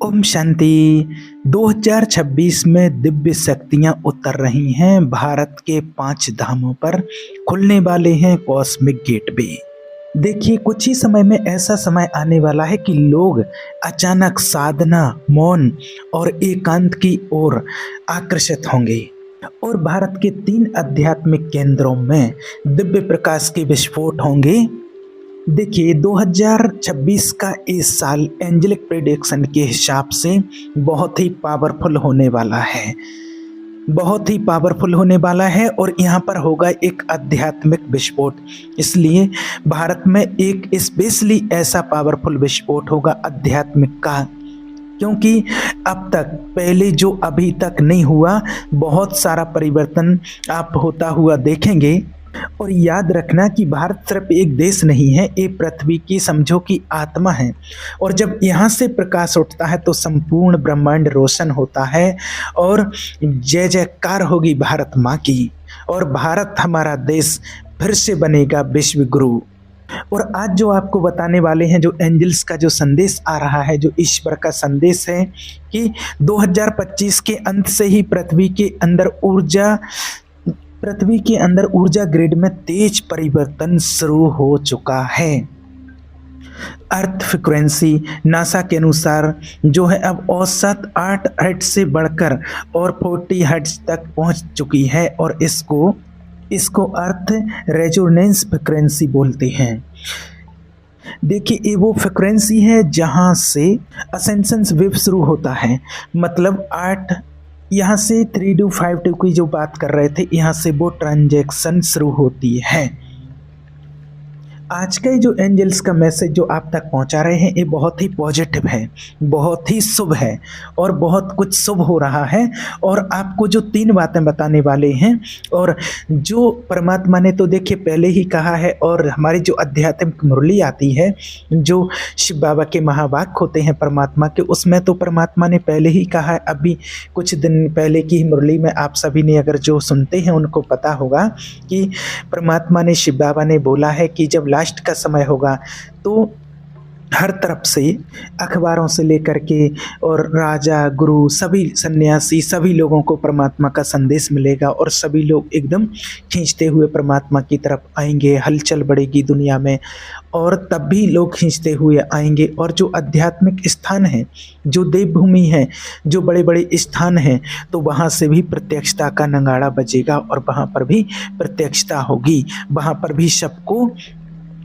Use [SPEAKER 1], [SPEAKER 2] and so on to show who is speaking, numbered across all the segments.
[SPEAKER 1] ओम शांति। 2026 में दिव्य शक्तियां उतर रही हैं। भारत के 5 धामों पर खुलने वाले हैं कॉस्मिक गेटवे। देखिए, कुछ ही समय में ऐसा समय आने वाला है कि लोग अचानक साधना, मौन और एकांत की ओर आकर्षित होंगे और भारत के 3 आध्यात्मिक केंद्रों में दिव्य प्रकाश के विस्फोट होंगे। देखिए, 2026 का इस साल एंजेलिक प्रेडिक्शन के हिसाब से बहुत ही पावरफुल होने वाला है, बहुत ही पावरफुल होने वाला है और यहाँ पर होगा एक आध्यात्मिक विस्फोट। इसलिए भारत में एक स्पेशली ऐसा पावरफुल विस्फोट होगा आध्यात्मिक का, क्योंकि अब तक पहले जो अभी तक नहीं हुआ, बहुत सारा परिवर्तन आप होता हुआ देखेंगे। और याद रखना कि भारत सिर्फ एक देश नहीं है, ये पृथ्वी की समझो कि आत्मा है और जब यहाँ से प्रकाश उठता है तो संपूर्ण ब्रह्मांड रोशन होता है और जय जयकार होगी भारत माँ की और भारत हमारा देश फिर से बनेगा विश्व गुरु। और आज जो आपको बताने वाले हैं, जो एंजल्स का जो संदेश आ रहा है, जो ईश्वर का संदेश है कि 2025 के अंत से ही पृथ्वी के अंदर ऊर्जा ग्रिड में तेज परिवर्तन शुरू हो चुका है। अर्थ फ्रीक्वेंसी नासा के अनुसार जो है अब औसत 8 हर्ट्ज से बढ़कर और 40 हर्ट्ज तक पहुंच चुकी है और इसको अर्थ रेजोनेंस फ्रीक्वेंसी बोलते हैं। देखिए, ये वो फ्रीक्वेंसी है जहां से असेंशन वेव शुरू होता है। मतलब 8 यहाँ से 3 to 5 की जो बात कर रहे थे, यहाँ से वो ट्रांजैक्शन शुरू होती है। आज का जो एंजल्स का मैसेज जो आप तक पहुंचा रहे हैं, ये बहुत ही पॉजिटिव है, बहुत ही शुभ है और बहुत कुछ शुभ हो रहा है। और आपको जो 3 बातें बताने वाले हैं, और जो परमात्मा ने तो देखिए पहले ही कहा है, और हमारी जो आध्यात्मिक मुरली आती है, जो शिव बाबा के महावाक्य होते हैं परमात्मा के, उसमें तो परमात्मा ने पहले ही कहा है। अभी कुछ दिन पहले की मुरली में आप सभी ने अगर जो सुनते हैं उनको पता होगा कि परमात्मा ने, शिव बाबा ने बोला है कि जब लास्ट का समय होगा तो हर तरफ से अखबारों से लेकर के और राजा, गुरु, सभी सन्यासी, सभी लोगों को परमात्मा का संदेश मिलेगा और सभी लोग एकदम खींचते हुए परमात्मा की तरफ आएंगे। हलचल बढ़ेगी दुनिया में और तब भी लोग खींचते हुए आएंगे। और जो आध्यात्मिक स्थान है, जो देवभूमि है, जो बड़े बड़े स्थान हैं, तो वहाँ से भी प्रत्यक्षता का नगाड़ा बजेगा और वहाँ पर भी प्रत्यक्षता होगी, वहाँ पर भी सबको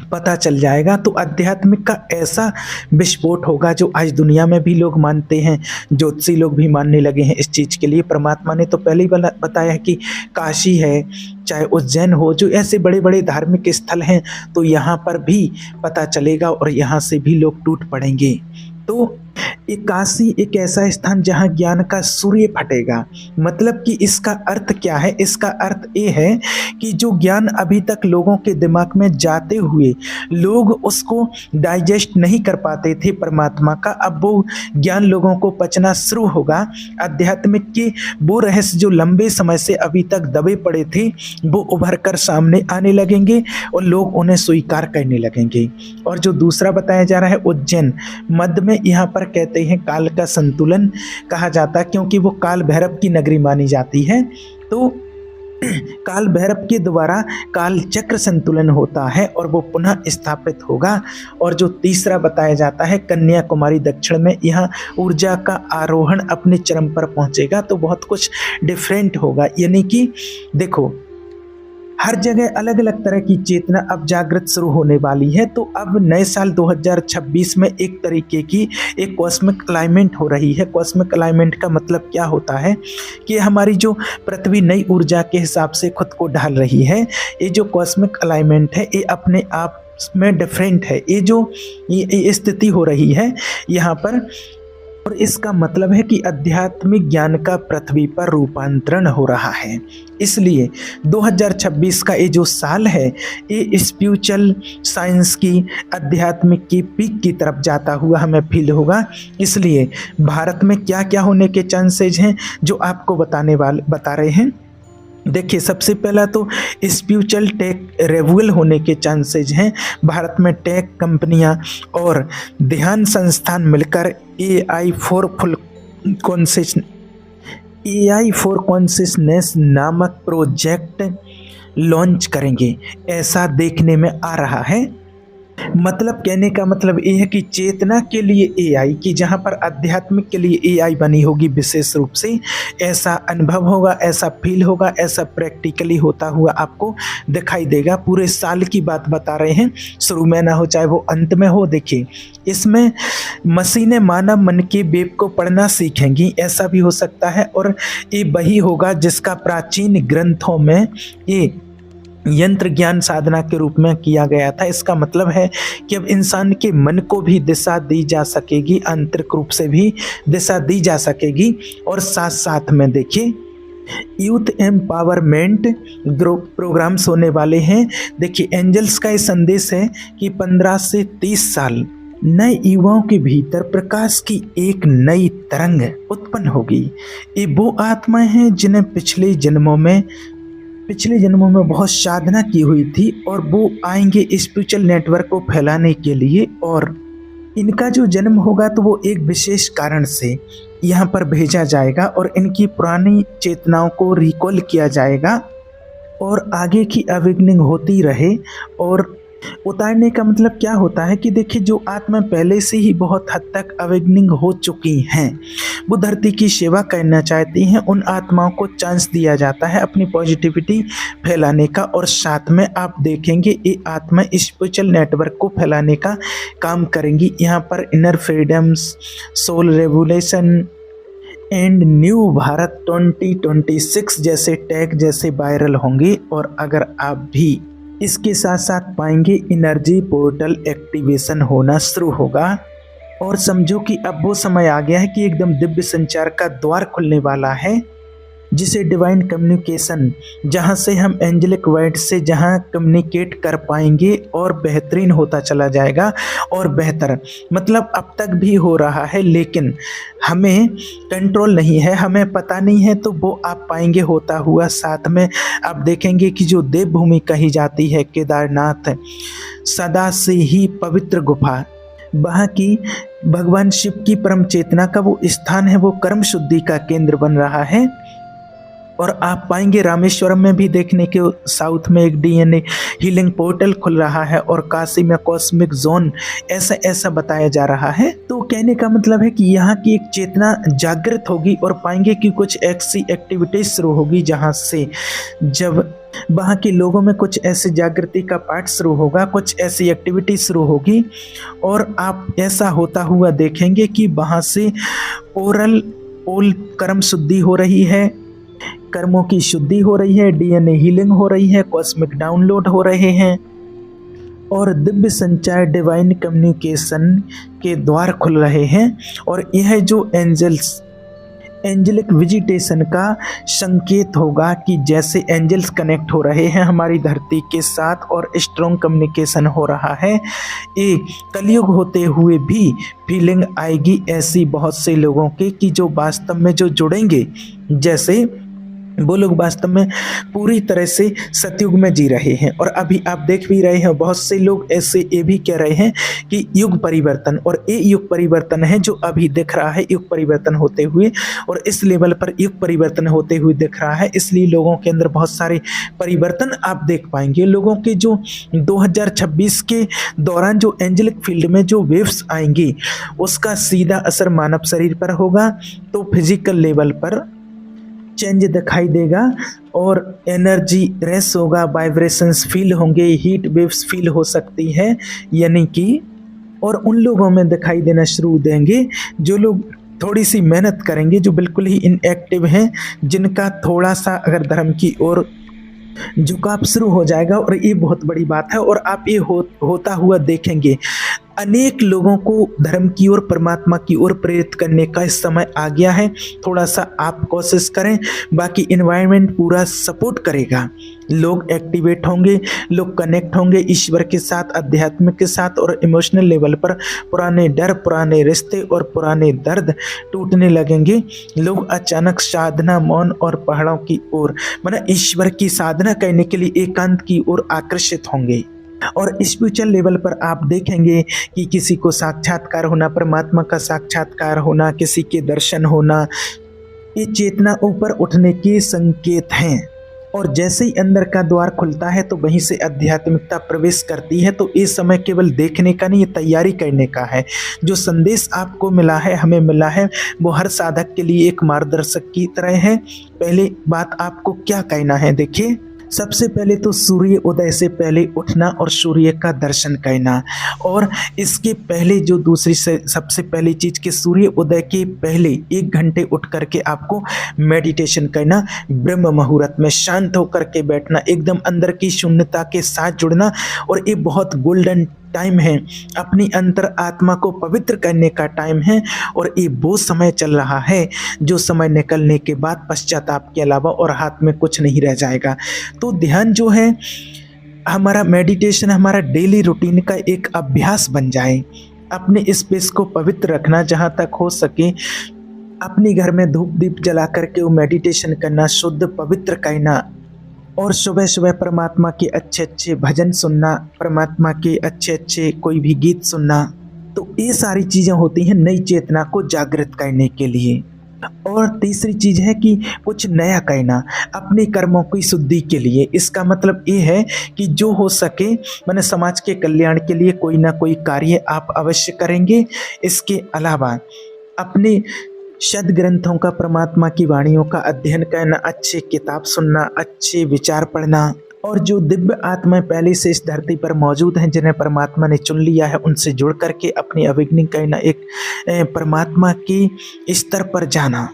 [SPEAKER 1] पता चल जाएगा। तो आध्यात्मिक का ऐसा विस्फोट होगा जो आज दुनिया में भी लोग मानते हैं, ज्योतिषी लोग भी मानने लगे हैं इस चीज़ के लिए। परमात्मा ने तो पहले ही बताया है कि काशी है, चाहे उज्जैन हो, जो ऐसे बड़े बड़े धार्मिक स्थल हैं, तो यहाँ पर भी पता चलेगा और यहाँ से भी लोग टूट पड़ेंगे। तो एक काशी एक ऐसा स्थान जहाँ ज्ञान का सूर्य फटेगा। मतलब कि इसका अर्थ क्या है? इसका अर्थ ये है कि जो ज्ञान अभी तक लोगों के दिमाग में जाते हुए लोग उसको डाइजेस्ट नहीं कर पाते थे परमात्मा का, अब वो ज्ञान लोगों को पचना शुरू होगा। आध्यात्मिक के वो रहस्य जो लंबे समय से अभी तक दबे पड़े थे, वो उभर कर सामने आने लगेंगे और लोग उन्हें स्वीकार करने लगेंगे। और जो दूसरा बताया जा रहा है, उज्जैन मध्य में, यहाँ पर कहते हैं काल का संतुलन कहा जाता है, क्योंकि वो काल भैरव की नगरी मानी जाती है। तो काल भैरव के द्वारा काल चक्र संतुलन होता है और वो पुनः स्थापित होगा। और जो तीसरा बताया जाता है, कन्याकुमारी दक्षिण में, यहाँ ऊर्जा का आरोहण अपने चरम पर पहुंचेगा। तो बहुत कुछ डिफरेंट होगा, यानी कि देखो हर जगह अलग अलग तरह की चेतना अब जागृत शुरू होने वाली है। तो अब नए साल 2026 में एक तरीके की एक कॉस्मिक अलाइनमेंट हो रही है। कॉस्मिक अलाइनमेंट का मतलब क्या होता है कि हमारी जो पृथ्वी नई ऊर्जा के हिसाब से खुद को ढाल रही है। ये जो कॉस्मिक अलाइनमेंट है, ये अपने आप में डिफरेंट है। ये जो ये स्थिति हो रही है यहाँ पर, और इसका मतलब है कि आध्यात्मिक ज्ञान का पृथ्वी पर रूपांतरण हो रहा है। इसलिए 2026 का ये जो साल है, ये स्पिरिचुअल साइंस की, आध्यात्मिक की पीक की तरफ जाता हुआ हमें फील होगा। इसलिए भारत में क्या क्या होने के चांसेज हैं जो आपको बता रहे हैं। देखिए, सबसे पहला तो स्पिरिचुअल टेक रिवाइवल होने के चांसेज हैं। भारत में टेक कंपनियां और ध्यान संस्थान मिलकर एआई फॉर कॉन्शियसनेस नामक प्रोजेक्ट लॉन्च करेंगे, ऐसा देखने में आ रहा है। मतलब कहने का मतलब ये है कि चेतना के लिए एआई की, जहाँ पर आध्यात्मिक के लिए एआई बनी होगी विशेष रूप से, ऐसा अनुभव होगा, ऐसा फील होगा, ऐसा प्रैक्टिकली होता हुआ आपको दिखाई देगा। पूरे साल की बात बता रहे हैं, शुरू में ना हो चाहे वो अंत में हो। देखिए, इसमें मशीनें मानव मन के वेब को पढ़ना सीखेंगी, ऐसा भी हो सकता है। और ये वही होगा जिसका प्राचीन ग्रंथों में ये यंत्र ज्ञान साधना के रूप में किया गया था। इसका मतलब है कि अब इंसान के मन को भी दिशा दी जा सकेगी, आंतरिक रूप से भी दिशा दी जा सकेगी। और साथ साथ में देखिए, यूथ एम्पावरमेंट प्रोग्राम्स होने वाले हैं। देखिए, एंजल्स का ये संदेश है कि 15 से 30 साल नए युवाओं के भीतर प्रकाश की एक नई तरंग उत्पन्न होगी। ये वो आत्माएं हैं जिन्हें पिछले जन्मों में बहुत साधना की हुई थी, और वो आएंगे स्पिरिचुअल नेटवर्क को फैलाने के लिए। और इनका जो जन्म होगा तो वो एक विशेष कारण से यहाँ पर भेजा जाएगा, और इनकी पुरानी चेतनाओं को रिकॉल किया जाएगा, और आगे की अवेकनिंग होती रहे। और उतारने का मतलब क्या होता है कि देखिए, जो आत्मा पहले से ही बहुत हद तक अवेकनिंग हो चुकी हैं, वो धरती की सेवा करना चाहती हैं, उन आत्माओं को चांस दिया जाता है अपनी पॉजिटिविटी फैलाने का। और साथ में आप देखेंगे ये आत्मा स्पिरिचुअल नेटवर्क को फैलाने का काम करेंगी। यहाँ पर inner freedoms, soul revolution and new Bharat 2026 जैसे टैग जैसे वायरल होंगे। और अगर आप भी इसके साथ साथ पाएंगे, एनर्जी पोर्टल एक्टिवेशन होना शुरू होगा। और समझो कि अब वो समय आ गया है कि एकदम दिव्य संचार का द्वार खुलने वाला है, जिसे डिवाइन कम्युनिकेशन, जहाँ से हम एंजेलिक वर्ड से जहाँ कम्युनिकेट कर पाएंगे, और बेहतरीन होता चला जाएगा। और बेहतर मतलब अब तक भी हो रहा है, लेकिन हमें कंट्रोल नहीं है, हमें पता नहीं है, तो वो आप पाएंगे होता हुआ। साथ में आप देखेंगे कि जो देवभूमि कही जाती है केदारनाथ, सदा से ही पवित्र गुफा, वहाँ की भगवान शिव की परम चेतना का वो स्थान है, वो कर्म शुद्धि का केंद्र बन रहा है। और आप पाएंगे रामेश्वरम में भी देखने के साउथ में एक डीएनए हीलिंग पोर्टल खुल रहा है, और काशी में कॉस्मिक जोन, ऐसा बताया जा रहा है। तो कहने का मतलब है कि यहाँ की एक चेतना जागृत होगी, और पाएंगे कि कुछ ऐसी एक्टिविटीज शुरू होगी, जहाँ से जब वहाँ के लोगों में कुछ ऐसे जागृति का पाठ शुरू होगा, कुछ ऐसी एक्टिविटी शुरू होगी, और आप ऐसा होता हुआ देखेंगे कि वहाँ से ओल कर्म शुद्धि हो रही है, कर्मों की शुद्धि हो रही है, डीएनए हीलिंग हो रही है, कॉस्मिक डाउनलोड हो रहे हैं, और दिव्य संचार डिवाइन कम्युनिकेशन के द्वार खुल रहे हैं। और यह जो एंजेलिक विजिटेशन का संकेत होगा कि जैसे एंजल्स कनेक्ट हो रहे हैं हमारी धरती के साथ, और स्ट्रॉन्ग कम्युनिकेशन हो रहा है। ये कलयुग होते हुए भी फीलिंग आएगी ऐसी बहुत से लोगों के, कि जो वास्तव में जो जुड़ेंगे, जैसे वो लोग वास्तव में पूरी तरह से सतयुग में जी रहे हैं। और अभी आप देख भी रहे हैं, बहुत से लोग ऐसे ये भी कह रहे हैं कि युग परिवर्तन, और ये युग परिवर्तन है जो अभी दिख रहा है, युग परिवर्तन होते हुए, और इस लेवल पर युग परिवर्तन होते हुए दिख रहा है। इसलिए लोगों के अंदर बहुत सारे परिवर्तन आप देख पाएंगे। लोगों के जो 2026 के दौरान जो एंजेलिक फील्ड में जो वेव्स आएंगी, उसका सीधा असर मानव शरीर पर होगा, तो फिजिकल लेवल पर चेंज दिखाई देगा, और एनर्जी रेस होगा, वाइब्रेशंस फील होंगे, हीट वेव्स फील हो सकती है, यानी कि, और उन लोगों में दिखाई देना शुरू देंगे जो लोग थोड़ी सी मेहनत करेंगे, जो बिल्कुल ही इनएक्टिव हैं, जिनका थोड़ा सा अगर धर्म की ओर झुकाव शुरू हो जाएगा। और ये बहुत बड़ी बात है, और आप ये होता हुआ देखेंगे। अनेक लोगों को धर्म की ओर, परमात्मा की ओर प्रेरित करने का इस समय आ गया है। थोड़ा सा आप कोशिश करें, बाकी एनवायरनमेंट पूरा सपोर्ट करेगा। लोग एक्टिवेट होंगे, लोग कनेक्ट होंगे ईश्वर के साथ, अध्यात्म के साथ, और इमोशनल लेवल पर पुराने डर, पुराने रिश्ते और पुराने दर्द टूटने लगेंगे। लोग अचानक साधना, मौन और पहाड़ों की ओर, मतलब ईश्वर की साधना करने के लिए एकांत की ओर आकर्षित होंगे। और स्पिरिचुअल लेवल पर आप देखेंगे कि किसी को साक्षात्कार होना, परमात्मा का साक्षात्कार होना, किसी के दर्शन होना, ये चेतना ऊपर उठने के संकेत हैं। और जैसे ही अंदर का द्वार खुलता है तो वहीं से आध्यात्मिकता प्रवेश करती है। तो इस समय केवल देखने का नहीं, ये तैयारी करने का है। जो संदेश आपको मिला है, हमें मिला है, वो हर साधक के लिए एक मार्गदर्शक की तरह है। पहले बात आपको क्या कहना है, देखिए, सबसे पहले तो सूर्य उदय से पहले उठना और सूर्य का दर्शन करना। और इसके पहले जो दूसरी से सबसे पहली चीज़ कि सूर्य उदय के पहले 1 घंटे उठ करके आपको मेडिटेशन करना, ब्रह्म मुहूर्त में शांत होकर के बैठना, एकदम अंदर की शून्यता के साथ जुड़ना। और ये बहुत गोल्डन टाइम है, अपनी अंतर आत्मा को पवित्र करने का टाइम है। और ये वो समय चल रहा है जो समय निकलने के बाद पश्चाताप के अलावा और हाथ में कुछ नहीं रह जाएगा। तो ध्यान जो है, हमारा मेडिटेशन हमारा डेली रूटीन का एक अभ्यास बन जाए। अपने स्पेस को पवित्र रखना, जहाँ तक हो सके अपने घर में धूप दीप जला करके वो मेडिटेशन करना, शुद्ध पवित्र करना। और सुबह सुबह परमात्मा के अच्छे अच्छे भजन सुनना, परमात्मा के अच्छे अच्छे कोई भी गीत सुनना। तो ये सारी चीज़ें होती हैं नई चेतना को जागृत करने के लिए। और तीसरी चीज़ है कि कुछ नया करना अपने कर्मों की शुद्धि के लिए। इसका मतलब ये है कि जो हो सके, मैंने समाज के कल्याण के लिए कोई ना कोई कार्य आप अवश्य करेंगे। इसके अलावा अपने सद ग्रंथों का, परमात्मा की वाणियों का अध्ययन करना, अच्छे किताब सुनना, अच्छे विचार पढ़ना। और जो दिव्य आत्माएं पहले से इस धरती पर मौजूद हैं, जिन्हें परमात्मा ने चुन लिया है, उनसे जुड़ करके अपनी अवेकनिंग करना, एक परमात्मा के स्तर पर जाना।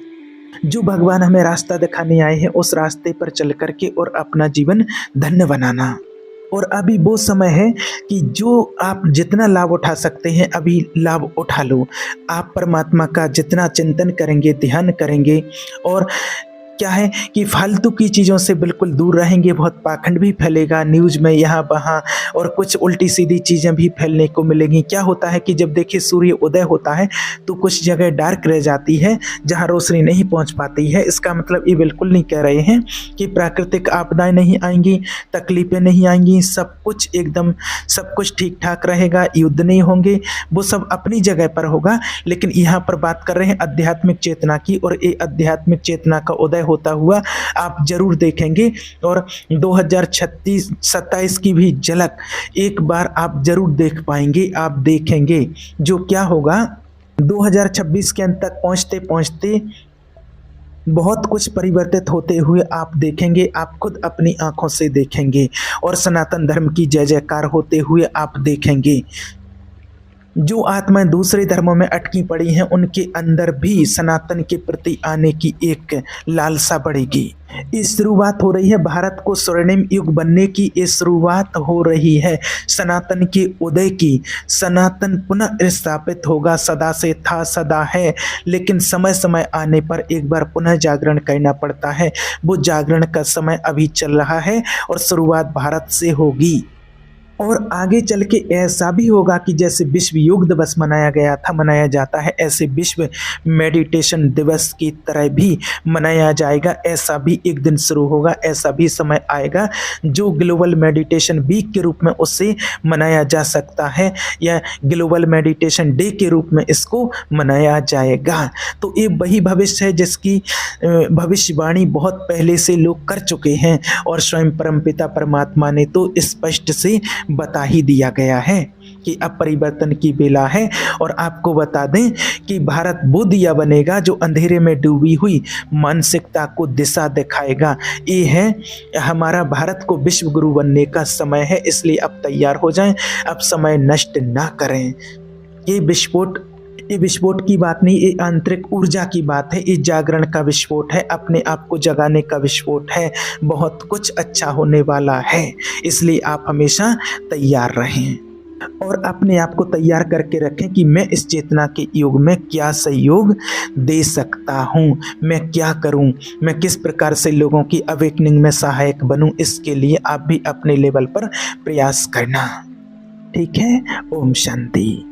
[SPEAKER 1] जो भगवान हमें रास्ता दिखाने आए हैं, उस रास्ते पर चल करके और अपना जीवन धन्य बनाना। और अभी वो समय है कि जो आप जितना लाभ उठा सकते हैं अभी लाभ उठा लो। आप परमात्मा का जितना चिंतन करेंगे, ध्यान करेंगे, और क्या है कि फालतू की चीज़ों से बिल्कुल दूर रहेंगे। बहुत पाखंड भी फैलेगा न्यूज़ में यहाँ वहाँ, और कुछ उल्टी सीधी चीज़ें भी फैलने को मिलेंगी। क्या होता है कि जब देखिए सूर्य उदय होता है तो कुछ जगह डार्क रह जाती है जहाँ रोशनी नहीं पहुँच पाती है। इसका मतलब ये बिल्कुल नहीं कह रहे हैं कि प्राकृतिक आपदाएं नहीं आएंगी, तकलीफ़ें नहीं आएंगी, सब कुछ एकदम सब कुछ ठीक ठाक रहेगा, युद्ध नहीं होंगे, वो सब अपनी जगह पर होगा। लेकिन यहाँ पर बात कर रहे हैं आध्यात्मिक चेतना की, और ये आध्यात्मिक चेतना का उदय होता हुआ आप जरूर देखेंगे। और 2026-27 की भी झलक एक बार आप जरूर देख पाएंगे, आप देखेंगे। जो क्या होगा 2026 के अंत तक पहुंचते पहुंचते बहुत कुछ परिवर्तित होते हुए आप देखेंगे, आप खुद अपनी आंखों से देखेंगे। और सनातन धर्म की जय जयकार होते हुए आप देखेंगे। जो आत्माएं दूसरे धर्मों में अटकी पड़ी हैं, उनके अंदर भी सनातन के प्रति आने की एक लालसा बढ़ेगी। ये शुरुआत हो रही है भारत को स्वर्णिम युग बनने की, ये शुरुआत हो रही है सनातन के उदय की। सनातन पुनः स्थापित होगा, सदा से था, सदा है, लेकिन समय समय आने पर एक बार पुनः जागरण करना पड़ता है। वो जागरण का समय अभी चल रहा है और शुरुआत भारत से होगी। और आगे चल के ऐसा भी होगा कि जैसे विश्व योग दिवस मनाया गया था, मनाया जाता है, ऐसे विश्व मेडिटेशन दिवस की तरह भी मनाया जाएगा। ऐसा भी एक दिन शुरू होगा, ऐसा भी समय आएगा जो ग्लोबल मेडिटेशन वीक के रूप में उसे मनाया जा सकता है, या ग्लोबल मेडिटेशन डे के रूप में इसको मनाया जाएगा। तो ये वही भविष्य है जिसकी भविष्यवाणी बहुत पहले से लोग कर चुके हैं, और स्वयं परमपिता परमात्मा ने तो स्पष्ट से बता ही दिया गया है कि अब परिवर्तन की बेला है। और आपको बता दें कि भारत वो दिया बनेगा जो अंधेरे में डूबी हुई मानसिकता को दिशा दिखाएगा। ये है हमारा भारत को विश्व गुरु बनने का समय है, इसलिए अब तैयार हो जाएं, अब समय नष्ट ना करें। ये विस्फोट की बात नहीं, ये आंतरिक ऊर्जा की बात है, ये जागरण का विस्फोट है, अपने आप को जगाने का विस्फोट है। बहुत कुछ अच्छा होने वाला है, इसलिए आप हमेशा तैयार रहें। और अपने आप को तैयार करके रखें कि मैं इस चेतना के युग में क्या सहयोग दे सकता हूँ, मैं क्या करूँ, मैं किस प्रकार से लोगों की अवेकनिंग में सहायक बनूँ। इसके लिए आप भी अपने लेवल पर प्रयास करना। ठीक है। ओम शांति।